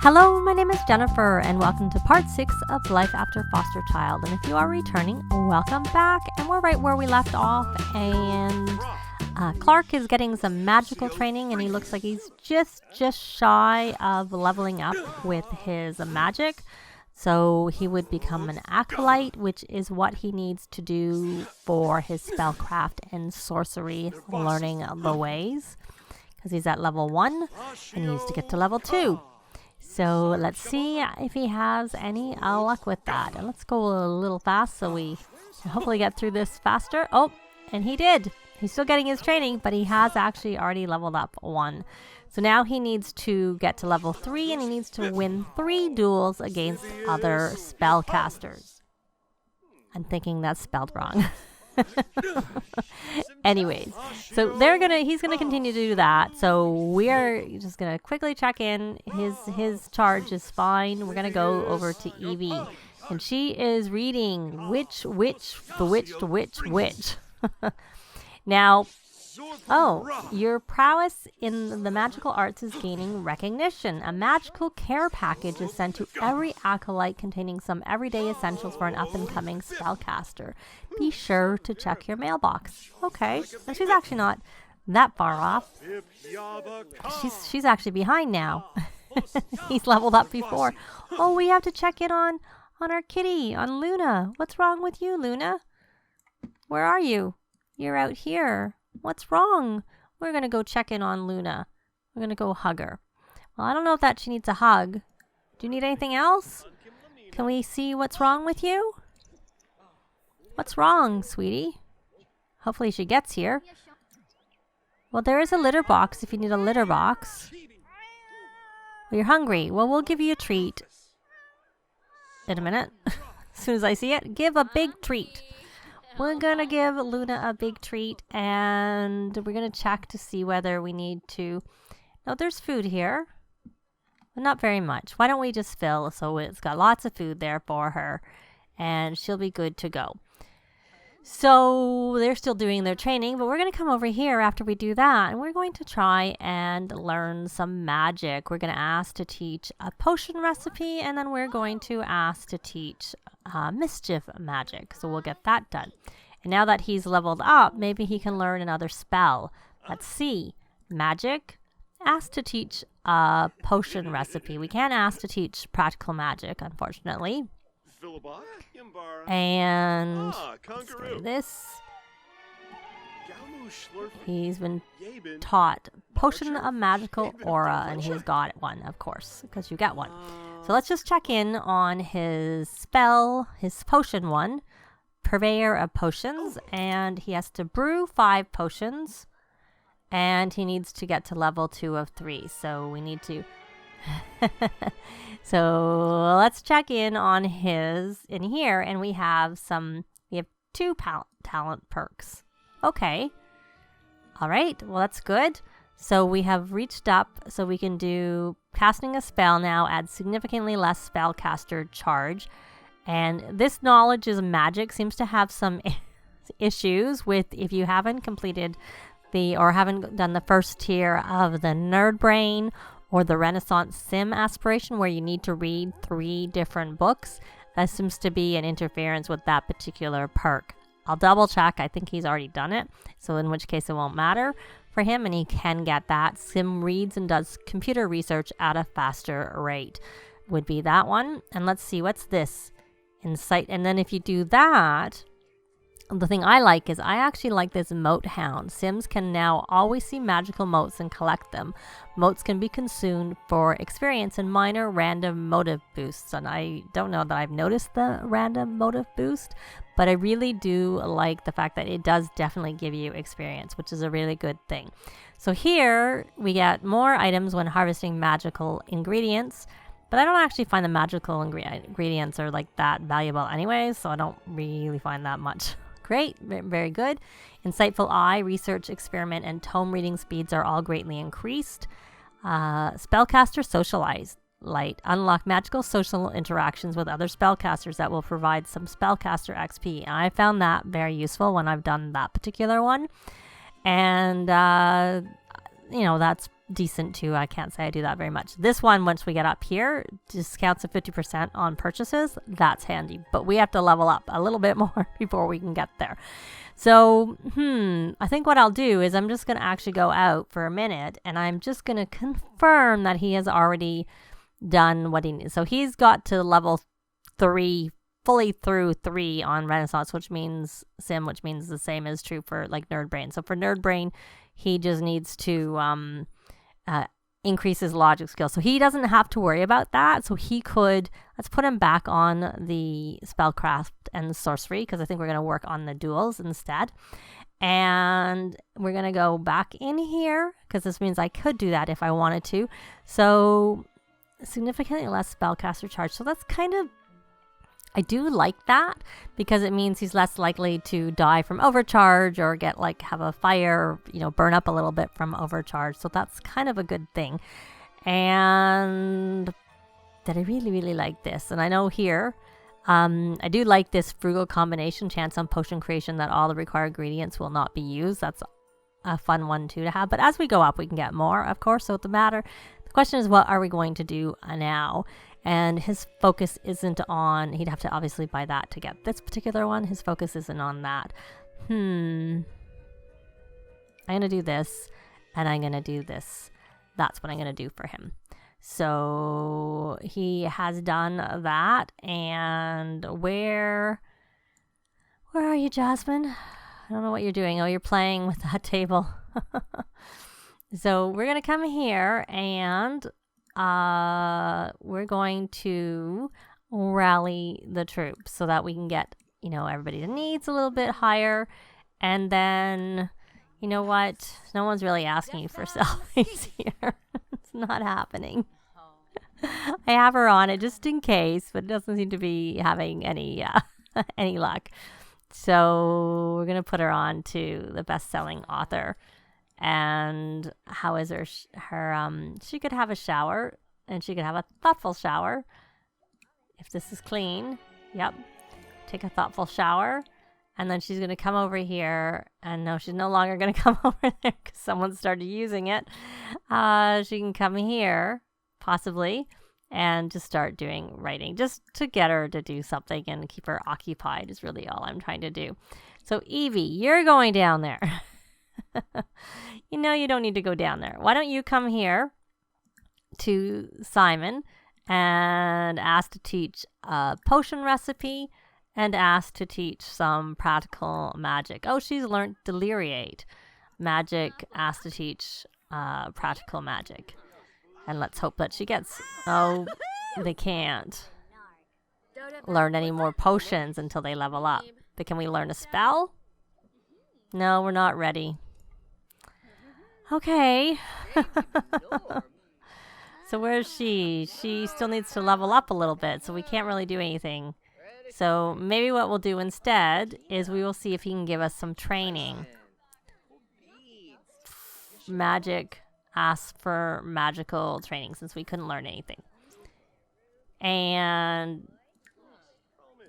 Hello, my name is Jennifer, and welcome to part 6 of Life After Foster Child. And if you are returning, welcome back. And we're right where we left off, and Clark is getting some magical training, and he looks like he's just shy of leveling up with his magic. So he would become an acolyte, which is what he needs to do for his spellcraft and sorcery learning the ways, because he's at level 1 and he needs to get to level 2. So let's see if he has any luck with that. And let's go a little fast so we can hopefully get through this faster. Oh, and he did. He's still getting his training, but he has actually already leveled up 1. So now he needs to get to level 3, and he needs to win 3 duels against other spellcasters. I'm thinking that's spelled wrong. Anyways, so he's gonna continue to do that. So we're just gonna quickly check in. His charge is fine. We're gonna go over to Evie, and she is reading Witch, Bewitched, Witch. Now, your prowess in the magical arts is gaining recognition. A magical care package is sent to every acolyte containing some everyday essentials for an up-and-coming spellcaster. Be sure to check your mailbox. Okay, and she's actually not that far off. She's actually behind now. He's leveled up before. Oh, we have to check in on our kitty, on Luna. What's wrong with you, Luna? Where are you? You're out here. What's wrong? We're going to go check in on Luna. We're going to go hug her. Well, I don't know if that she needs a hug. Do you need anything else? Can we see what's wrong with you? What's wrong, sweetie? Hopefully she gets here. Well, there is a litter box if you need a litter box. Well, you're hungry. Well, we'll give you a treat. In a minute. As soon as I see it, give a big treat. We're going to give Luna a big treat, and we're going to check to see whether we need to... No, there's food here, but not very much. Why don't we just fill so it's got lots of food there for her, and she'll be good to go. So they're still doing their training, but we're going to come over here after we do that, and we're going to try and learn some magic. We're going to ask to teach a potion recipe, and then we're going to ask to teach mischief magic. So we'll get that done. And now that he's leveled up, maybe he can learn another spell. Let's see. Magic. Ask to teach a potion recipe. We can't ask to teach practical magic, unfortunately. And let's do this. He's been taught potion of magical aura, and he's got one, of course, because you get one. So let's just check in on his spell, his potion one, purveyor of potions, and he has to brew 5 potions, and he needs to get to level 2 of 3. So we need to... So let's check in on his in here, and we have 2 talent perks. Okay. All right. Well, that's good. So we have reached up, so we can do casting a spell now, add significantly less spellcaster charge. And this knowledge is magic seems to have some issues with if you haven't completed or haven't done the first tier of the Nerd Brain or the Renaissance Sim aspiration, where you need to read 3 different books. That seems to be an interference with that particular perk. I'll double check. I think he's already done it, so in which case it won't matter for him, and he can get that. Sim reads and does computer research at a faster rate would be that one. And let's see, what's this? Insight. And then if you do that, the thing I like is I actually like this moat hound. Sims can now always see magical moats and collect them. Moats can be consumed for experience and minor random motive boosts. And I don't know that I've noticed the random motive boost, but I really do like the fact that it does definitely give you experience, which is a really good thing. So here we get more items when harvesting magical ingredients, but I don't actually find the magical ingredients are like that valuable anyways, so I don't really find that much. Great, very good. Insightful eye, research, experiment, and tome reading speeds are all greatly increased. Spellcaster socialize light. Unlock magical social interactions with other spellcasters that will provide some spellcaster XP. And I found that very useful when I've done that particular one. And, that's decent too. I can't say I do that very much. This one, once we get up here, discounts of 50% on purchases. That's handy, but we have to level up a little bit more before we can get there. So, I think what I'll do is I'm just going to actually go out for a minute, and I'm just going to confirm that he has already done what he needs. So he's got to level 3, fully through 3 on Renaissance, which means Sim, which means the same is true for like Nerd Brain. So for Nerd Brain, he just needs to increase his logic skill. So he doesn't have to worry about that. So he could, let's put him back on the spellcraft and sorcery, because I think we're going to work on the duels instead. And we're going to go back in here, because this means I could do that if I wanted to. So significantly less spellcaster charge. So that's kind of, I do like that, because it means he's less likely to die from overcharge or get like have a fire, burn up a little bit from overcharge. So that's kind of a good thing. And that I really, really like this. And I know here, I do like this frugal combination, chance on potion creation that all the required ingredients will not be used. That's a fun one too to have. But as we go up, we can get more, of course. So the question is, what are we going to do now? And his focus isn't on, he'd have to obviously buy that to get this particular one. His focus isn't on that. I'm going to do this, and I'm going to do this. That's what I'm going to do for him. So he has done that. And where are you, Jasmine? I don't know what you're doing. Oh, you're playing with that table. So we're going to come here, and we're going to rally the troops so that we can get, everybody's needs a little bit higher. And then, you know what? No one's really asking you for selfies here. It's not happening. I have her on it just in case, but it doesn't seem to be having any luck. So we're going to put her on to the best-selling author. And how is her she could have a shower, and she could have a thoughtful shower. If this is clean, yep. Take a thoughtful shower, and then she's going to come over here, and no, she's no longer going to come over there because someone started using it. She can come here, possibly, and just start doing writing, just to get her to do something and keep her occupied is really all I'm trying to do. So Evie, you're going down there. You don't need to go down there. Why don't you come here to Simon and ask to teach a potion recipe and ask to teach some practical magic. Oh, she's learned deliriate magic, asked to teach practical magic. And let's hope that she gets... Oh, they can't learn any more potions until they level up. But can we learn a spell? No, we're not ready. Okay. So where's she? She still needs to level up a little bit, so we can't really do anything. So maybe what we'll do instead is we will see if he can give us some training. Magic asks for magical training since we couldn't learn anything. And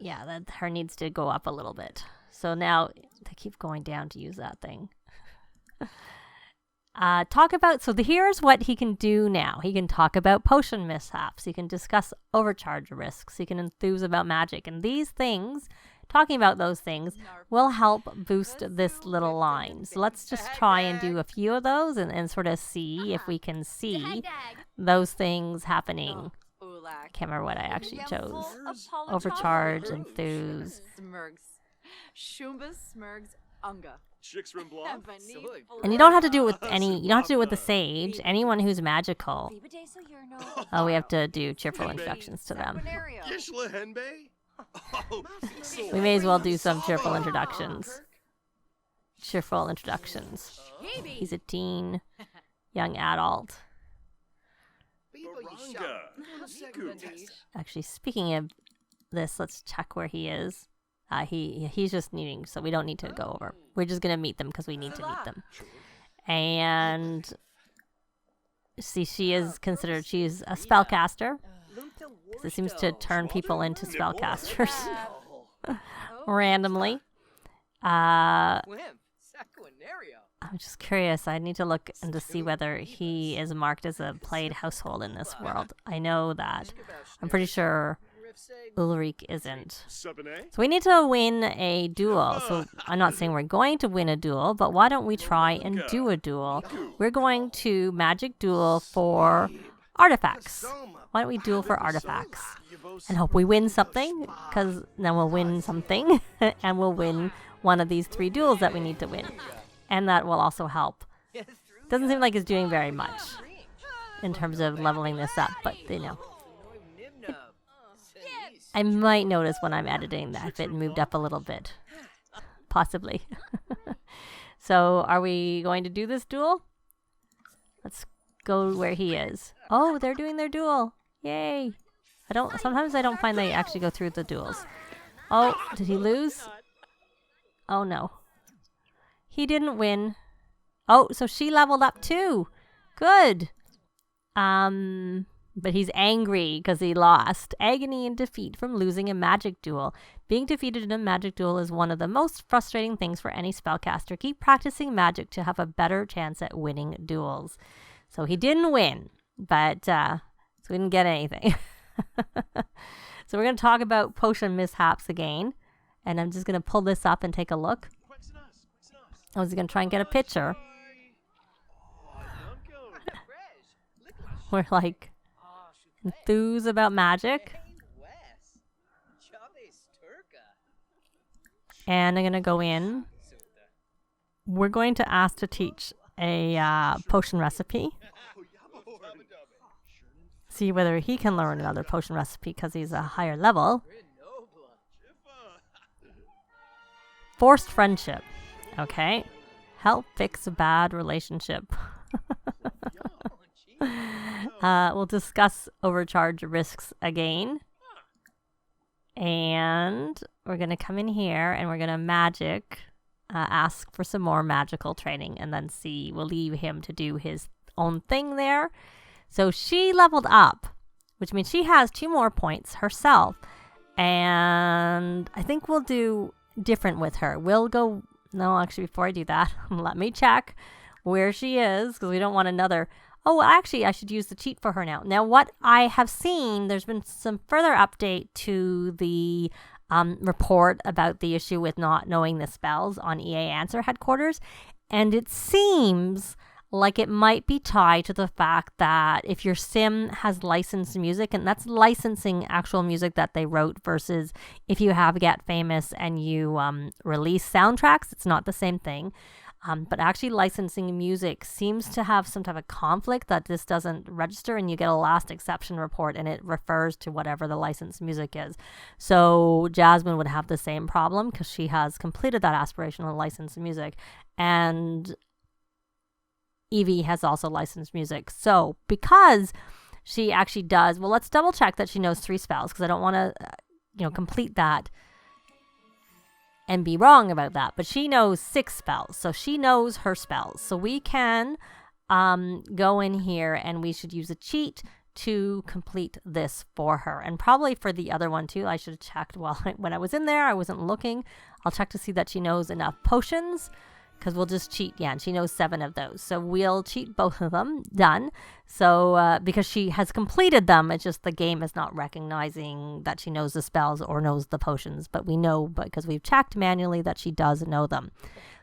yeah, that her needs to go up a little bit. So now they keep going down to use that thing. Here's what he can do now. He can talk about potion mishaps. He can discuss overcharge risks. He can enthuse about magic. And these things, talking about those things, will help boost this little line. So let's just try and do a few of those and sort of see if we can see those things happening. I can't remember what I actually chose. Overcharge, enthuse. And you don't have to do it with you don't have to do it with the sage. Anyone who's magical. Oh, we have to do cheerful introductions to them. We may as well do some cheerful introductions. Cheerful introductions. He's a teen, young adult. Actually, speaking of this, let's check where he is. He's just needing, so we don't need to go over. We're just going to meet them because we need to meet them. And see, she's a spellcaster. It seems to turn people into spellcasters randomly. I'm just curious. I need to look and to see whether he is marked as a played household in this world. I know that. I'm pretty sure Ulrich isn't. So we need to win a duel. So I'm not saying we're going to win a duel, but why don't we try and do a duel? We're going to magic duel for artifacts. Why don't we duel for artifacts? And hope we win something, because then we'll win something, and we'll win one of these 3 duels that we need to win. And that will also help. Doesn't seem like it's doing very much in terms of leveling this up, but you know. I might notice when I'm editing that if it moved up a little bit. Possibly. So, are we going to do this duel? Let's go where he is. Oh, they're doing their duel. Yay. Sometimes I don't find they actually go through the duels. Oh, did he lose? Oh no. He didn't win. Oh, so she leveled up too. Good. But he's angry because he lost. Agony and defeat from losing a magic duel. Being defeated in a magic duel is one of the most frustrating things for any spellcaster. Keep practicing magic to have a better chance at winning duels. So he didn't win, but so we didn't get anything. So we're going to talk about potion mishaps again. And I'm just going to pull this up and take a look. I was going to try and get a picture. We're like enthused about magic. And I'm going to go in. We're going to ask to teach a potion recipe. See whether he can learn another potion recipe because he's a higher level. Forced friendship. Okay. Help fix a bad relationship. We'll discuss overcharge risks again. And we're going to come in here and we're going to ask for some more magical training and then see. We'll leave him to do his own thing there. So she leveled up, which means she has 2 more points herself. And I think we'll do different with her. We'll go... No, actually, before I do that, let me check where she is, because we don't want another... Oh, actually, I should use the cheat for her now. Now, what I have seen, there's been some further update to the report about the issue with not knowing the spells on EA Answer headquarters, and it seems like it might be tied to the fact that if your sim has licensed music, and that's licensing actual music that they wrote versus if you have Get Famous and you release soundtracks, it's not the same thing. But actually licensing music seems to have some type of conflict that this doesn't register, and you get a last exception report and it refers to whatever the licensed music is. So Jasmine would have the same problem because she has completed that aspirational licensed music, and Evie has also licensed music. So because she actually does, well, let's double check that she knows 3 spells, because I don't want to, complete that and be wrong about that. But she knows 6 spells, so she knows her spells. So we can go in here and we should use a cheat to complete this for her, and probably for the other one too. I should have checked when I was in there. I wasn't looking. I'll check to see that she knows enough potions, because we'll just cheat. Yeah, and she knows 7 of those. So we'll cheat both of them. Done. So because she has completed them, it's just the game is not recognizing that she knows the spells or knows the potions. But we know, because we've checked manually, that she does know them.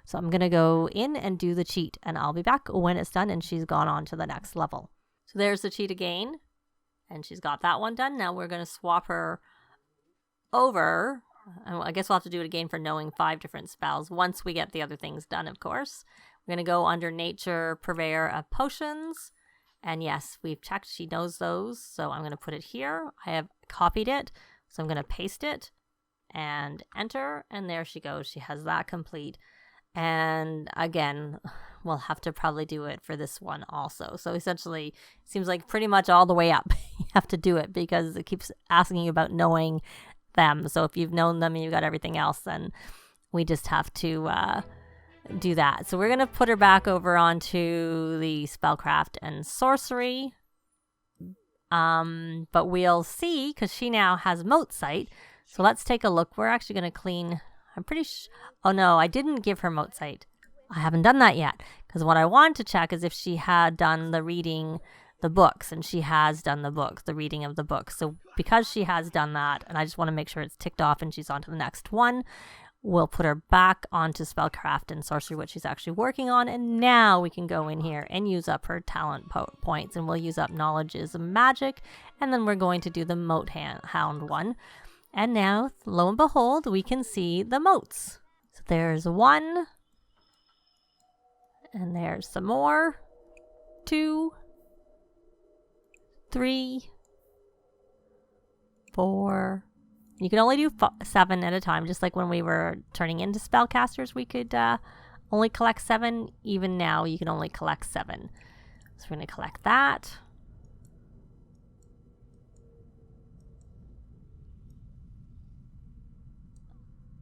So I'm going to go in and do the cheat, and I'll be back when it's done and she's gone on to the next level. So there's the cheat again, and she's got that one done. Now we're going to swap her over. I guess we'll have to do it again for knowing 5 different spells once we get the other things done, of course. We're going to go under Nature, Purveyor of Potions. And yes, we've checked. She knows those. So I'm going to put it here. I have copied it. So I'm going to paste it and enter. And there she goes. She has that complete. And again, we'll have to probably do it for this one also. So essentially, it seems like pretty much all the way up you have to do it, because it keeps asking you about knowing them. So if you've known them and you've got everything else, then we just have to do that. So we're going to put her back over onto the spellcraft and sorcery. But we'll see, because she now has mote sight. So let's take a look. We're actually going to clean. I'm pretty oh no, I didn't give her mote sight. I haven't done that yet, because what I want to check is if she had done the reading the books, and she has done the books, the reading of the books. So because she has done that, and I just want to make sure it's ticked off and she's on to the next one, we'll put her back onto spellcraft and sorcery, which she's actually working on, and now we can go in here and use up her talent points, and we'll use up knowledges of magic, and then we're going to do the moat hound one. And now, lo and behold, we can see the moats. So there's 1, and there's some more, 2, 3, 4. You can only do 7 at a time, just like when we were turning into spellcasters, we could only collect 7. Even now, you can only collect 7. So we're going to collect that.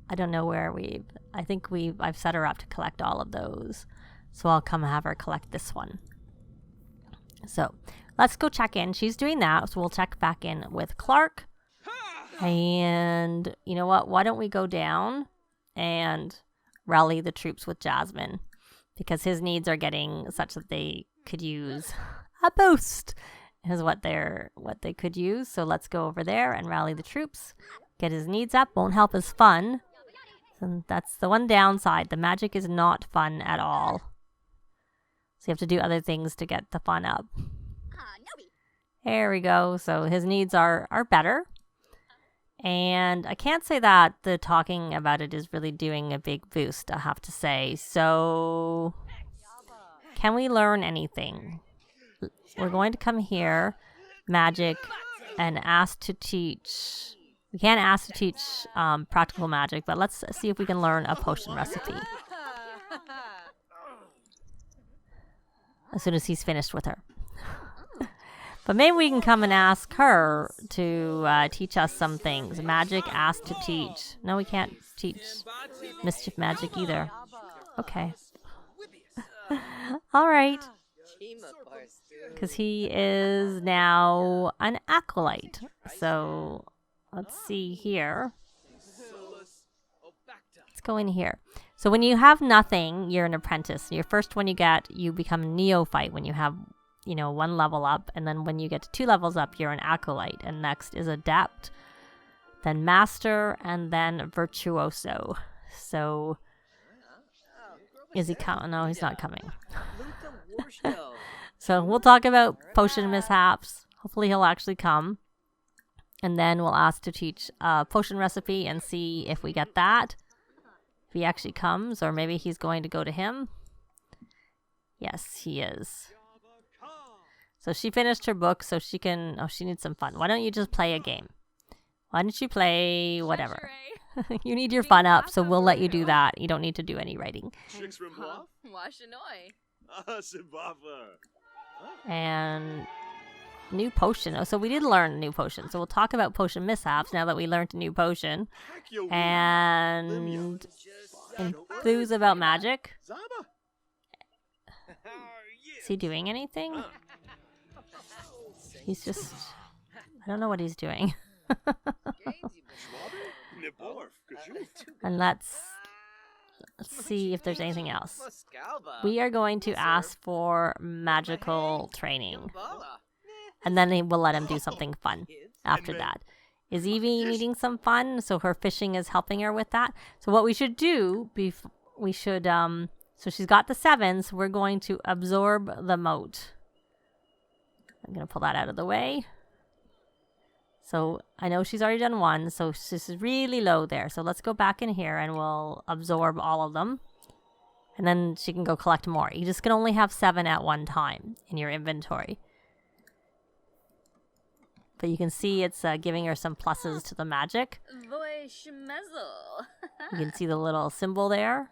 I don't know where I've set her up to collect all of those. So I'll come have her collect this one. So let's go check in. She's doing that, so we'll check back in with Clark. And you know what? Why don't we go down and rally the troops with Jasmine? Because his needs are getting such that they could use a boost, is what they could use. So let's go over there and rally the troops. Get his needs up. Won't help his fun. And that's the one downside. The magic is not fun at all. So you have to do other things to get the fun up. There we go. So his needs are better. And I can't say that the talking about it is really doing a big boost, I have to say. So can we learn anything? We're going to come here, magic, and ask to teach. We can't ask to teach practical magic, but let's see if we can learn a potion recipe. As soon as he's finished with her. But maybe we can come and ask her to teach us some things. Magic, ask to teach. No, we can't teach mischief magic either. Okay. All right. Because he is now an acolyte. So let's see here. Let's go in here. So when you have nothing, you're an apprentice. Your first one you become neophyte when you have 1 level up, and then when you get to 2 levels up, you're an acolyte, and next is adept, then master, and then virtuoso. So, is he coming? No, he's not coming. So we'll talk about potion mishaps. Hopefully he'll actually come, and then we'll ask to teach a potion recipe and see if we get that. If he actually comes, or maybe he's going to go to him. Yes, he is. So she finished her book, so she can... Oh, she needs some fun. Why don't you just play a game? Why don't you play whatever? You need your fun up, so we'll let you do that. You don't need to do any writing. And new potion. Oh, so we did learn a new potion. So we'll talk about potion mishaps now that we learned a new potion. And enthuse about magic. Is he doing anything? He's just... I don't know what he's doing. And let's see if there's anything else. We are going to ask for magical training. And then we'll let him do something fun after that. Is Evie needing some fun? So her fishing is helping her with that. So what we should do, so she's got the 7, so we're going to absorb the moat. I'm going to pull that out of the way. So I know she's already done 1, so this is really low there. So let's go back in here and we'll absorb all of them. And then she can go collect more. You just can only have 7 at one time in your inventory. But you can see it's giving her some pluses to the magic. You can see the little symbol there.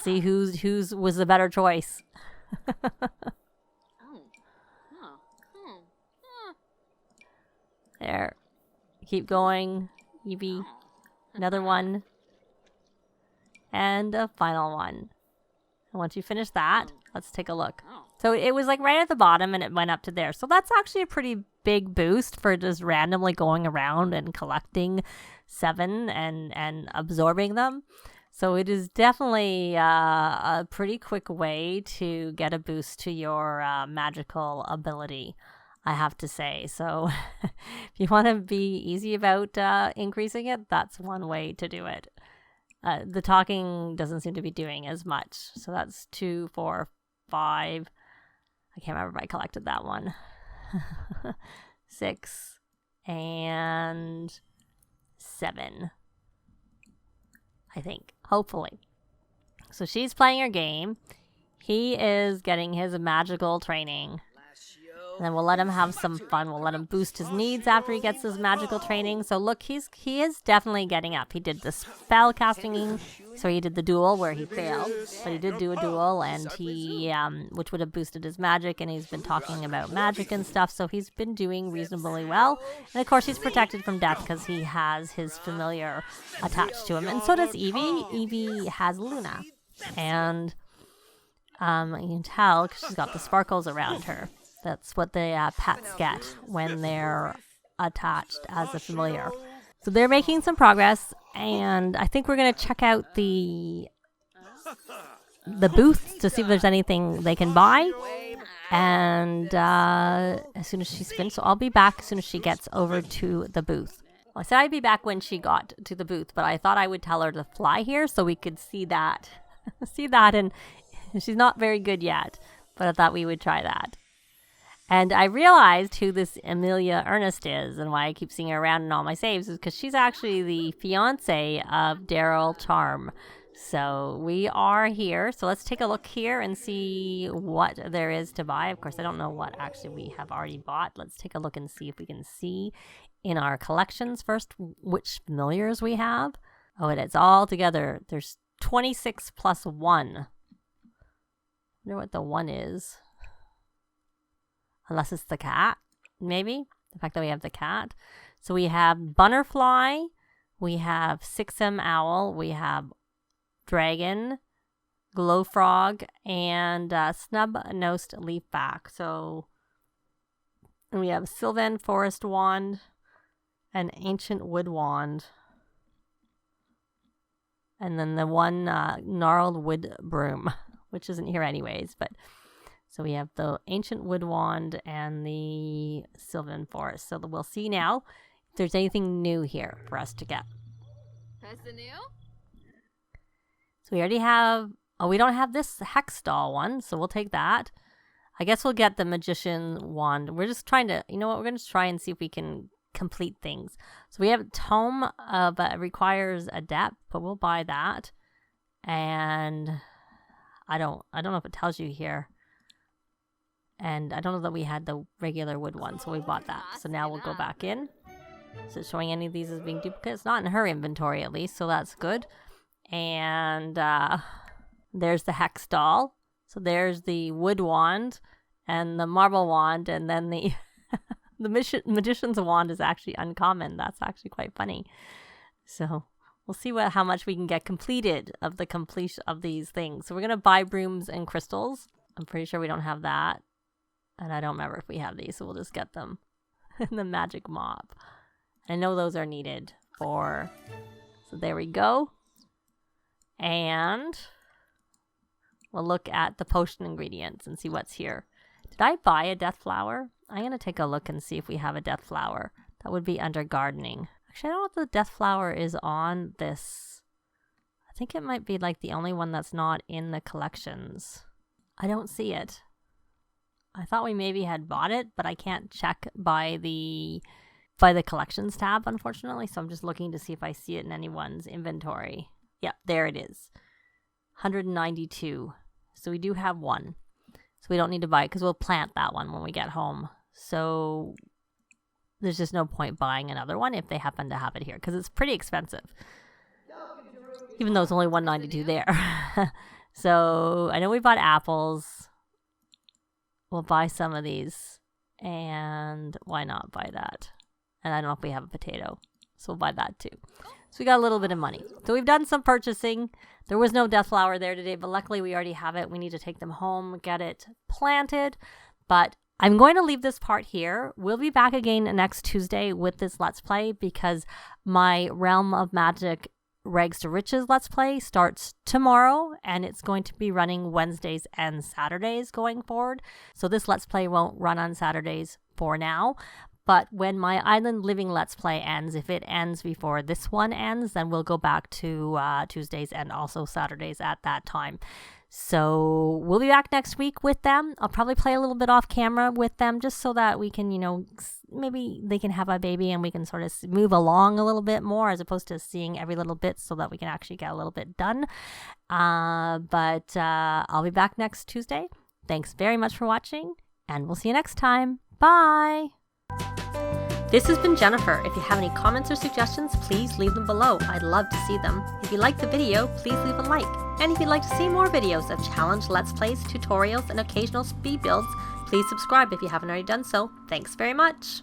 See who's was the better choice. There. Keep going. Evie. Another one. And a final one. And once you finish that, let's take a look. So it was like right at the bottom and it went up to there. So that's actually a pretty big boost for just randomly going around and collecting 7 and absorbing them. So it is definitely a pretty quick way to get a boost to your magical ability, I have to say. So if you want to be easy about increasing it, that's one way to do it. The talking doesn't seem to be doing as much. So that's 2, 4, 5. I can't remember if I collected that one. 6 and 7. I think, hopefully. So she's playing her game. He is getting his magical training. And then we'll let him have some fun. We'll let him boost his needs after he gets his magical training. So look, he is definitely getting up. He did the spell casting. So he did the duel where he failed. But he did do a duel, and he, which would have boosted his magic. And he's been talking about magic and stuff. So he's been doing reasonably well. And of course, he's protected from death because he has his familiar attached to him. And so does Evie. Evie has Luna. And you can tell because she's got the sparkles around her. That's what the pets get when they're attached as a familiar. So they're making some progress, and I think we're going to check out the booths to see if there's anything they can buy. And as soon as she's finished, so I'll be back as soon as she gets over to the booth. Well, I said I'd be back when she got to the booth, but I thought I would tell her to fly here so we could see that. And she's not very good yet, but I thought we would try that. And I realized who this Amelia Ernest is and why I keep seeing her around in all my saves is because she's actually the fiance of Daryl Charm. So we are here. So let's take a look here and see what there is to buy. Of course, I don't know what actually we have already bought. Let's take a look and see if we can see in our collections first which familiars we have. Oh, and it's all together. There's 26 plus 1. I wonder what the 1 is. Unless it's the cat, maybe. The fact that we have the cat. So we have Butterfly. We have Sixum Owl. We have Dragon, Glow Frog, and Snub-Nosed Leafback. So and we have Sylvan Forest Wand and Ancient Wood Wand. And then the one Gnarled Wood Broom, which isn't here anyways, but... So we have the Ancient Wood Wand and the Sylvan Forest. So we'll see now if there's anything new here for us to get. That's the new? So we already have... Oh, we don't have this Hex Doll one, so we'll take that. I guess we'll get the Magician Wand. We're just trying to... You know what? We're going to try and see if we can complete things. So we have Tome of... requires Adept, but we'll buy that. And I don't know if it tells you here. And I don't know that we had the regular wood one, so we bought that. So now we'll go back in. Is it showing any of these as being duplicates? It's not in her inventory, at least, so that's good. And there's the Hex Doll. So there's the wood wand and the marble wand, and then the Magician's Wand is actually uncommon. That's actually quite funny. So we'll see how much we can get completed of the completion of these things. So we're going to buy brooms and crystals. I'm pretty sure we don't have that. And I don't remember if we have these, so we'll just get them. And the magic mop. I know those are needed for... So there we go. And we'll look at the potion ingredients and see what's here. Did I buy a death flower? I'm going to take a look and see if we have a death flower. That would be under gardening. Actually, I don't know if the death flower is on this. I think it might be like the only one that's not in the collections. I don't see it. I thought we maybe had bought it, but I can't check by the collections tab, unfortunately. So I'm just looking to see if I see it in anyone's inventory. Yep, there it is. 192. So we do have one. So we don't need to buy it because we'll plant that one when we get home. So there's just no point buying another one if they happen to have it here because it's pretty expensive. Even though it's only 192 there. So I know we bought apples. We'll buy some of these, and why not buy that? And I don't know if we have a potato, so we'll buy that too. So we got a little bit of money. So we've done some purchasing. There was no death flower there today, but luckily we already have it. We need to take them home, get it planted. But I'm going to leave this part here. We'll be back again next Tuesday with this Let's Play because my Realm of Magic Rags to Riches Let's Play starts tomorrow, and it's going to be running Wednesdays and Saturdays going forward. So this Let's Play won't run on Saturdays for now. But when my Island Living Let's Play ends, if it ends before this one ends, then we'll go back to Tuesdays and also Saturdays at that time. So we'll be back next week with them. I'll probably play a little bit off camera with them just so that we can, maybe they can have a baby and we can sort of move along a little bit more as opposed to seeing every little bit so that we can actually get a little bit done. But I'll be back next Tuesday. Thanks very much for watching, and we'll see you next time. Bye! This has been Jennifer. If you have any comments or suggestions, please leave them below. I'd love to see them. If you liked the video, please leave a like. And if you'd like to see more videos of challenge Let's Plays, tutorials, and occasional speed builds, please subscribe if you haven't already done so. Thanks very much!